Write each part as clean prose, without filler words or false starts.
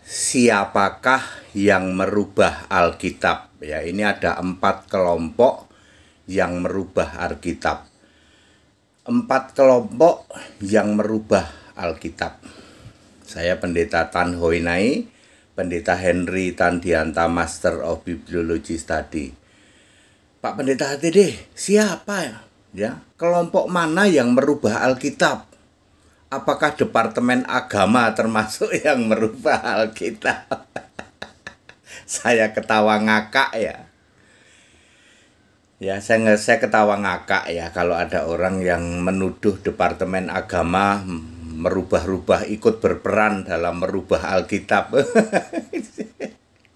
Siapakah yang merubah Alkitab? Ya, ini ada 4 kelompok yang merubah Alkitab. 4 kelompok yang merubah Alkitab. Saya Pendeta Tan Hoi Nai, Pendeta Henry Tandianta, Master of Bibliology Study. Pak Pendeta HTD, siapa ya? Kelompok mana yang merubah Alkitab? Apakah Departemen Agama termasuk yang merubah Alkitab? Saya ketawa ngakak ya. Ya, saya ketawa ngakak ya kalau ada orang yang menuduh Departemen Agama merubah-rubah, ikut berperan dalam merubah Alkitab.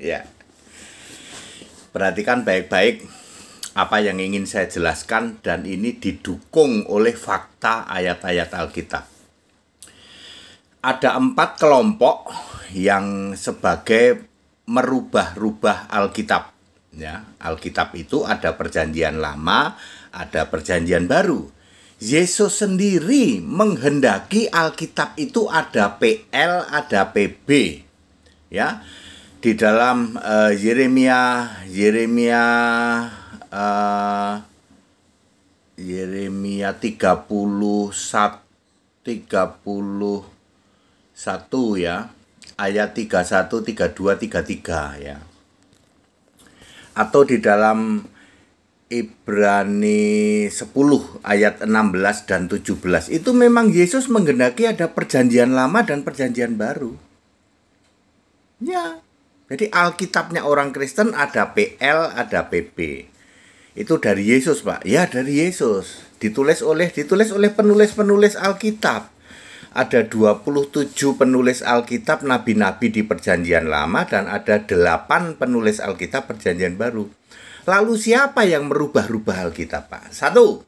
Ya. Perhatikan baik-baik apa yang ingin saya jelaskan, dan ini didukung oleh fakta ayat-ayat Alkitab. Ada 4 kelompok yang sebagai merubah-rubah Alkitab. Ya, Alkitab itu ada Perjanjian Lama, ada Perjanjian Baru. Yesus sendiri menghendaki Alkitab itu ada PL, ada PB. Ya, di dalam Yeremia 31 ya, ayat 31, 32, 33 ya. Atau di dalam Ibrani 10 ayat 16 dan 17. Itu memang Yesus menghendaki ada Perjanjian Lama dan Perjanjian Baru. Ya. Jadi Alkitabnya orang Kristen ada PL, ada PB. Itu dari Yesus, Pak. Ya, dari Yesus. Ditulis oleh penulis-penulis Alkitab. Ada 27 penulis Alkitab nabi-nabi di Perjanjian Lama, dan ada 8 penulis Alkitab Perjanjian Baru. Lalu siapa yang merubah-rubah Alkitab, Pak? 1.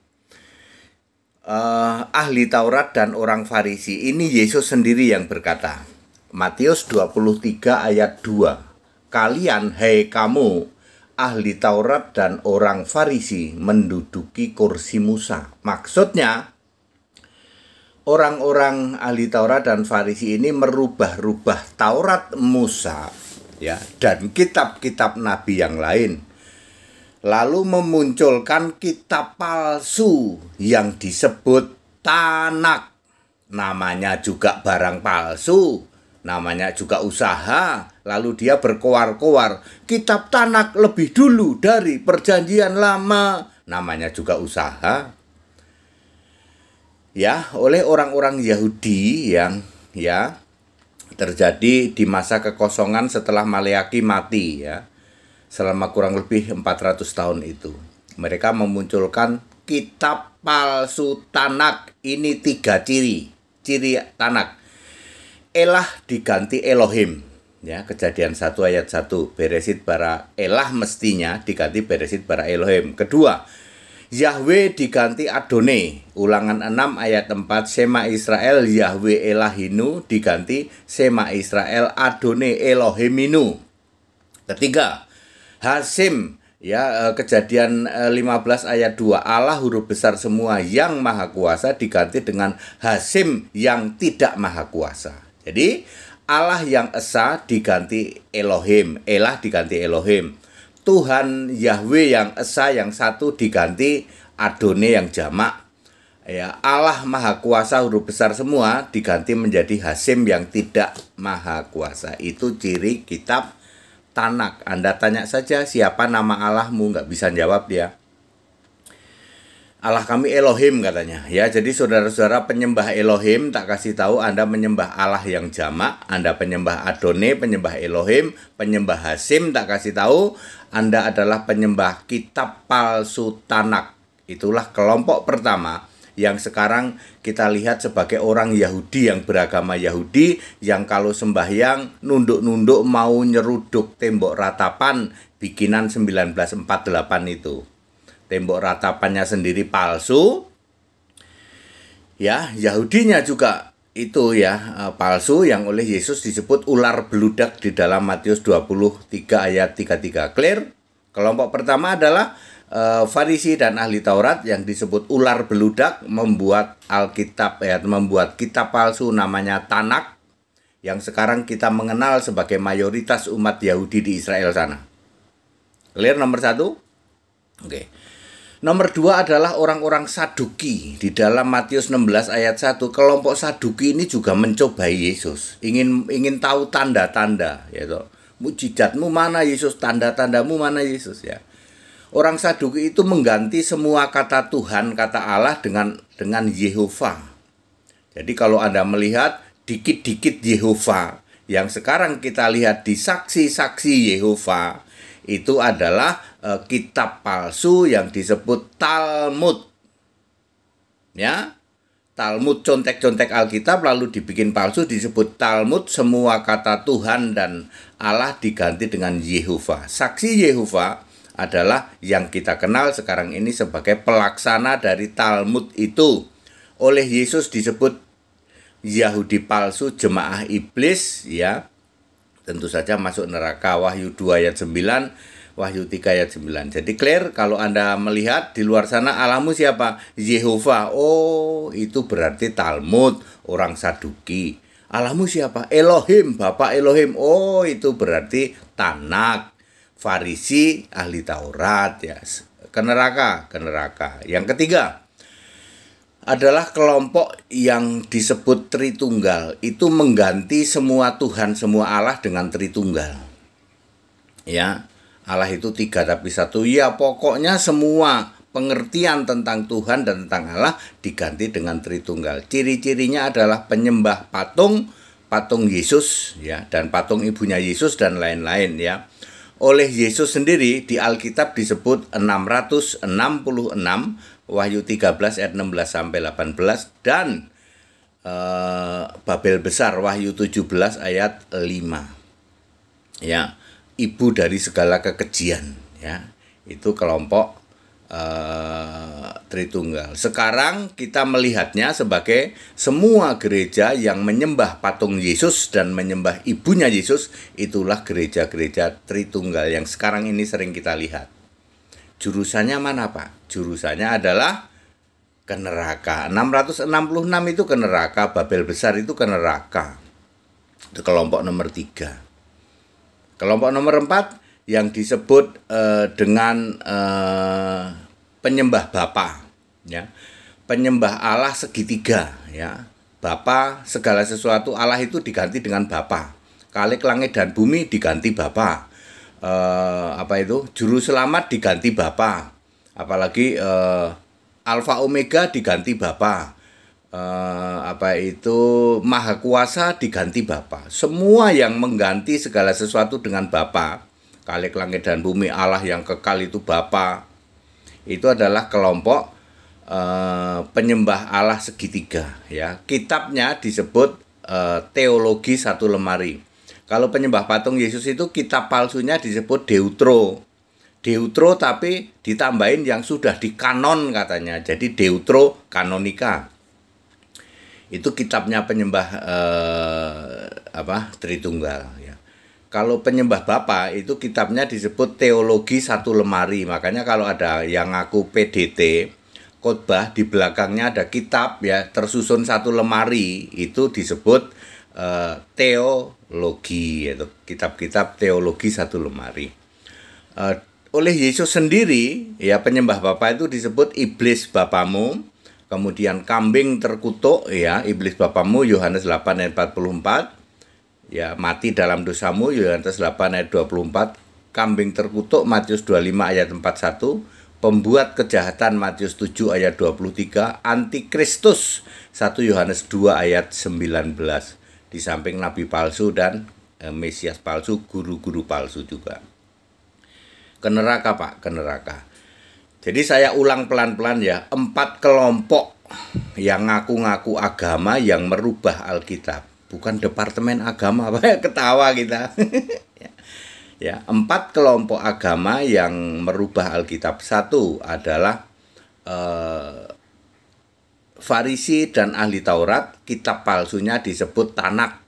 Ahli Taurat dan orang Farisi. Ini Yesus sendiri yang berkata. Matius 23 ayat 2. Kalian, hai kamu, ahli Taurat dan orang Farisi, menduduki kursi Musa. Maksudnya, orang-orang ahli Taurat dan Farisi ini merubah-rubah Taurat Musa ya, dan kitab-kitab nabi yang lain. Lalu memunculkan kitab palsu yang disebut Tanak. Namanya juga barang palsu, namanya juga usaha. Lalu dia berkoar-koar, kitab Tanak lebih dulu dari Perjanjian Lama. Namanya juga usaha. Ya, oleh orang-orang Yahudi yang ya terjadi di masa kekosongan setelah Maleaki mati ya. Selama kurang lebih 400 tahun itu. Mereka memunculkan kitab palsu Tanak. Ini 3 ciri Tanak. Elah diganti Elohim. Ya, Kejadian 1 ayat 1. Beresit bara Elah mestinya diganti Beresit bara Elohim. Kedua, Yahweh diganti Adonai. Ulangan 6 ayat 4. Sema Israel Yahweh Elahinu diganti Sema Israel Adonai Elohiminu. Ketiga, Hasim ya, Kejadian 15 ayat 2. Allah huruf besar semua yang maha kuasa diganti dengan Hasim yang tidak maha kuasa. Jadi Allah yang esa diganti Elohim, Elah diganti Elohim. Tuhan Yahweh yang esa yang satu diganti Adonai yang jamak. Ya, Allah maha kuasa huruf besar semua diganti menjadi Hasim yang tidak maha kuasa. Itu ciri kitab Tanak. Anda tanya saja siapa nama Allahmu, nggak bisa jawab dia. Allah kami Elohim katanya. Ya, jadi saudara-saudara penyembah Elohim, tak kasih tahu Anda menyembah Allah yang jamak, Anda penyembah Adonai, penyembah Elohim, penyembah Hasim, tak kasih tahu Anda adalah penyembah kitab palsu Tanak. Itulah kelompok pertama yang sekarang kita lihat sebagai orang Yahudi yang beragama Yahudi, yang kalau sembahyang nunduk-nunduk mau nyeruduk tembok ratapan bikinan 1948 itu. Tembok ratapannya sendiri palsu. Ya, Yahudinya juga itu ya palsu, yang oleh Yesus disebut ular beludak di dalam Matius 23 ayat 33. Clear? Kelompok pertama adalah Farisi dan ahli Taurat yang disebut ular beludak, membuat Alkitab ya, membuat kitab palsu namanya Tanak. yang sekarang kita mengenal sebagai mayoritas umat Yahudi di Israel sana. Clear nomor 1? Oke. Nomor 2 adalah orang-orang Saduki. Di dalam Matius 16 ayat 1, kelompok Saduki ini juga mencobai Yesus. Ingin tahu tanda-tanda, yaitu mujizatmu mana Yesus, tanda-tandamu mana Yesus, ya. Orang Saduki itu mengganti semua kata Tuhan, kata Allah dengan Yehova. Jadi kalau Anda melihat dikit-dikit Yehova, yang sekarang kita lihat di saksi-saksi Yehova, itu adalah kitab palsu yang disebut Talmud. Ya. Talmud, contek-contek Alkitab lalu dibikin palsu, disebut Talmud. Semua kata Tuhan dan Allah diganti dengan Yehova. Saksi Yehova adalah yang kita kenal sekarang ini sebagai pelaksana dari Talmud itu. Oleh Yesus disebut Yahudi palsu, jemaah iblis, ya. Tentu saja masuk neraka. Wahyu 2 ayat 9, Wahyu 3 ayat 9. Jadi clear, kalau Anda melihat di luar sana Allahmu siapa? Yehova. Oh, itu berarti Talmud, orang Saduki. Allahmu siapa? Elohim, Bapak Elohim. Oh, itu berarti Tanak, Farisi, ahli Taurat, ya. Ke neraka. Yang ketiga adalah kelompok yang disebut Tritunggal. Itu mengganti semua Tuhan, semua Allah dengan Tritunggal. Ya, Allah itu 3 tapi 1. Ya, pokoknya semua pengertian tentang Tuhan dan tentang Allah diganti dengan Tritunggal. Ciri-cirinya adalah penyembah patung Yesus, ya, dan patung ibunya Yesus dan lain-lain, ya. Oleh Yesus sendiri di Alkitab disebut 666, Wahyu 13 ayat 16 sampai 18, dan Babel besar, Wahyu 17 ayat 5. Ya, ibu dari segala kekejian, ya. Itu kelompok Tritunggal. Sekarang kita melihatnya sebagai semua gereja yang menyembah patung Yesus dan menyembah ibunya Yesus, itulah gereja-gereja Tritunggal yang sekarang ini sering kita lihat. Jurusannya mana, Pak? Jurusannya adalah ke neraka. 666 itu ke neraka, Babel besar itu ke neraka. Itu kelompok nomor 3. Kelompok nomor 4 yang disebut dengan penyembah Bapa, ya. Penyembah Allah segitiga, ya. Bapa, segala sesuatu Allah itu diganti dengan Bapa. Khalik langit dan bumi diganti Bapa. Juru selamat diganti Bapa. Apalagi Alfa Omega diganti Bapa. Maha kuasa diganti Bapa. Semua yang mengganti segala sesuatu dengan Bapa, Khalik langit dan bumi, Allah yang kekal itu Bapa. Itu adalah kelompok penyembah Allah segitiga, ya. Kitabnya disebut teologi satu lemari. Kalau penyembah patung Yesus itu kitab palsunya disebut Deutro tapi ditambahin yang sudah dikanon katanya. Jadi Deutro Kanonika. Itu kitabnya penyembah Tritunggal, ya. Kalau penyembah Bapa itu kitabnya disebut teologi satu lemari. Makanya kalau ada yang ngaku PDT, khotbah di belakangnya ada kitab, ya, tersusun satu lemari, itu disebut teologi, yaitu kitab-kitab teologi satu lemari. Oleh Yesus sendiri, ya, penyembah Bapa itu disebut iblis bapamu, kemudian kambing terkutuk, ya, iblis bapamu, Yohanes 8 ayat 44, ya, mati dalam dosamu, Yohanes 8 ayat 24, kambing terkutuk, Matius 25 ayat 41, pembuat kejahatan, Matius 7 ayat 23, antikristus, 1 Yohanes 2 ayat 19, di samping nabi palsu dan mesias palsu, guru-guru palsu juga. Ke neraka, Pak, ke neraka. Jadi saya ulang pelan-pelan, ya, 4 kelompok yang ngaku-ngaku agama yang merubah Alkitab. Bukan departemen agama, Pak, ketawa kita. Ya, 4 kelompok agama yang merubah Alkitab. 1 adalah Farisi dan ahli Taurat, kitab palsunya disebut Tanak.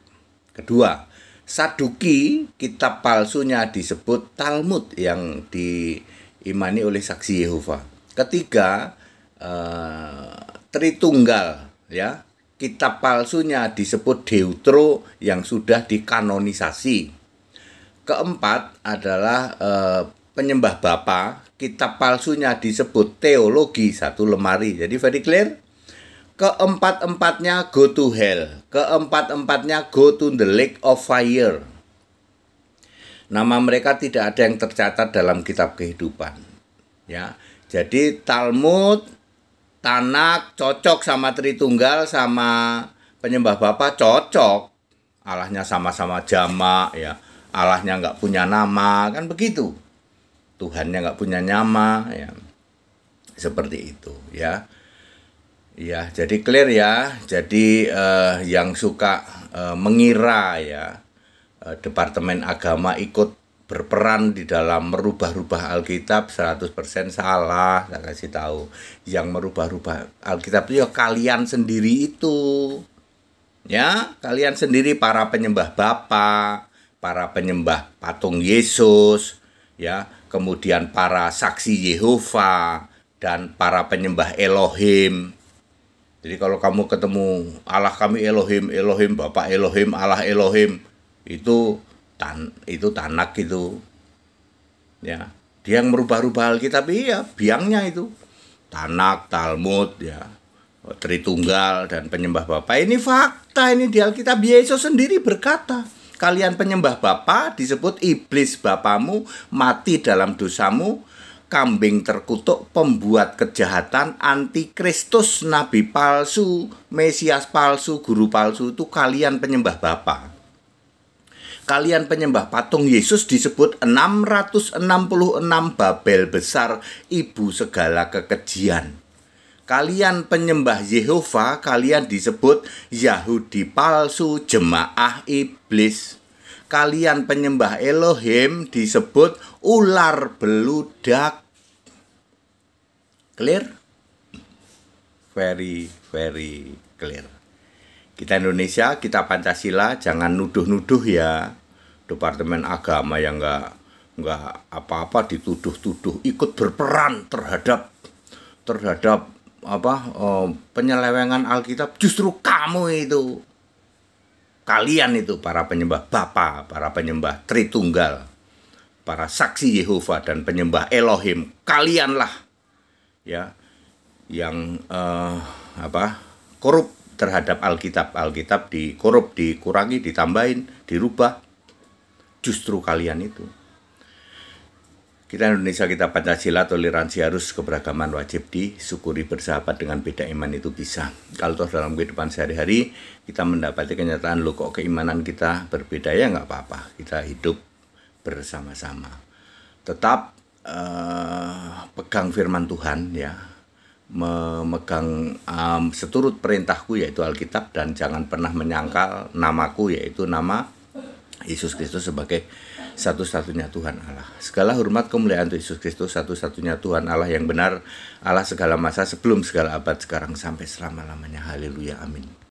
2, Saduki, kitab palsunya disebut Talmud yang diimani oleh saksi Yehova. 3, Tritunggal, ya. kitab palsunya disebut Deutero yang sudah dikanonisasi. Keempat adalah penyembah bapa, kitab palsunya disebut teologi satu lemari. Jadi very clear. Keempat-empatnya go to hell. Keempat-empatnya go to the lake of fire. Nama mereka tidak ada yang tercatat dalam kitab kehidupan. Ya. Jadi Talmud, Tanak cocok sama Tritunggal, sama penyembah bapa cocok. Allahnya sama-sama jamak, ya. Allahnya nggak punya nama, kan begitu. Tuhannya nggak punya nama, ya. Seperti itu, ya. Ya, jadi clear ya. Jadi yang suka mengira ya Departemen Agama ikut berperan di dalam merubah-rubah Alkitab 100% salah. Saya kasih tahu, yang merubah-rubah Alkitab itu ya kalian sendiri itu. Ya, kalian sendiri, para penyembah bapa, para penyembah patung Yesus, ya, kemudian para saksi Yehova dan para penyembah Elohim. Jadi kalau kamu ketemu Allah kami Elohim, Elohim, Bapak Elohim, Allah Elohim, itu Tanak itu. Ya, dia yang merubah-rubah Alkitab, iya, biangnya itu. Tanak, Talmud, ya, Tritunggal dan penyembah bapa. Ini fakta, ini di Alkitab. Yesus sendiri berkata, kalian penyembah bapa disebut iblis bapamu, mati dalam dosamu, kambing terkutuk, pembuat kejahatan, antikristus, nabi palsu, mesias palsu, guru palsu, itu kalian penyembah bapa. Kalian penyembah patung Yesus disebut 666 Babel besar, ibu segala kekejian. Kalian penyembah Yehova, kalian disebut Yahudi palsu, jemaah iblis. Kalian penyembah Elohim disebut ular beludak. Clear? Very, very clear. Kita Indonesia, kita Pancasila, jangan nuduh-nuduh ya. Departemen Agama yang nggak apa-apa dituduh-tuduh ikut berperan terhadap penyelewengan Alkitab. Justru kamu itu. Kalian itu para penyembah bapa, para penyembah Tritunggal, para saksi Yehova dan penyembah Elohim, kalianlah ya yang korup terhadap Alkitab. Alkitab dikorup, dikurangi, ditambahin, dirubah. Justru kalian itu. Kita Indonesia, kita Pancasila, toleransi harus, keberagaman wajib, disyukuri, bersahabat dengan beda iman itu bisa. Kalau toh dalam kehidupan sehari-hari kita mendapati kenyataan, loh kok keimanan kita berbeda, ya nggak apa-apa. Kita hidup bersama-sama. Tetap pegang firman Tuhan ya. Memegang seturut perintahku yaitu Alkitab, dan jangan pernah menyangkal namaku yaitu nama Yesus Kristus sebagai satu-satunya Tuhan Allah. Segala hormat kemuliaan untuk Yesus Kristus, satu-satunya Tuhan Allah yang benar, Allah segala masa, sebelum segala abad, sekarang sampai selama-lamanya. Haleluya, amin.